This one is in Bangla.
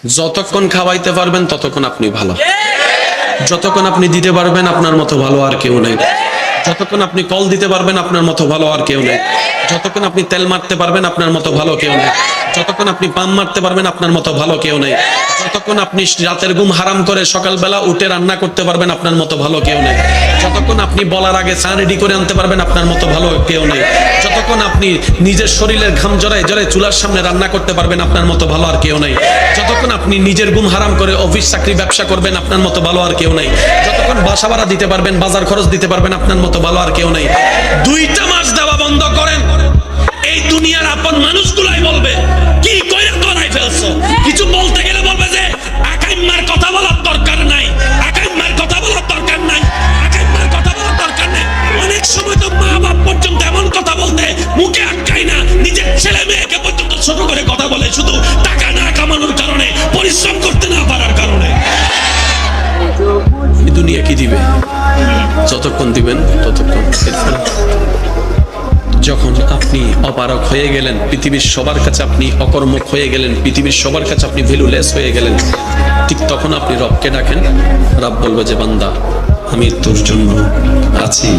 যতক্ষণ খাওয়াইতে পারবেন ততক্ষণ আপনি ভালো, যতক্ষণ আপনি দিতে পারবেন আপনার মতো ভালো আর কেউ নেই, যতক্ষণ আপনি কল দিতে পারবেন আপনার মতো ভালো আর কেউ নেই, যতক্ষণ আপনি তেল মারতে পারবেন আপনার মতো ভালো কেউ নেই, যতক্ষণ আপনি পাম মারতে পারবেন আপনার মতো ভালো কেউ নেই, যতক্ষণ আপনি রাতের ঘুম হারাম করে সকালবেলা উঠে রান্না করতে পারবেন আপনার মতো ভালো কেউ নেই, যতক্ষণ আপনি বলার আগে চা রেডি করে আনতে পারবেন আপনার মতো ভালো কেউ নেই, যতক্ষণ আপনি নিজের শরীরের ঘাম জড়ায় জড়ায় চুলার সামনে রান্না করতে পারবেন আপনার মতো ভালো আর কেউ নেই, যতক্ষণ আপনি নিজের ঘুম হারাম করে অফিস চাকরি ব্যবসা করবেন আপনার মতো ভালো আর কেউ নেই, যতক্ষণ বাসা ভাড়া দিতে পারবেন বাজার খরচ দিতে পারবেন আপনার মতো ভালো আর কেউ নেই। 2টা মাস দেওয়া বন্ধ করেন, এই দুনিয়ার আপন মানুষগুলাই বলবে কি কইরা করাই ফেলছো, কিছু বলতে গেলে বলবে যে আকাইম্মার কথা বলার দরকার নাই, আকাইম্মার কথা বলার দরকার নাই, আকাইম্মার কথা বলার দরকার নাই। অনেক সময় তো মা বাপ পর্যন্ত এমন কথা বলতে মুখে আটকায় না, নিজের ছেলে মেয়েকে পর্যন্ত ছোট করে কথা বলে, শুধু টাকা না কামানোর কারণে, পরিশ্রম করতে না পারার কারণে। এই দুনিয়া কি দিবে? যতক্ষণ দিবেন ততক্ষণ। যখন আপনি অপারক হয়ে গেলেন, পৃথিবীর সবার কাছে আপনি অকর্মক হয়ে গেলেন, পৃথিবীর সবার কাছে আপনি ভ্যালুলেস হয়ে গেলেন, ঠিক তখন আপনি রবকে ডাকেন, রব বলবে যে বান্দা আমি তোর জন্য আছি।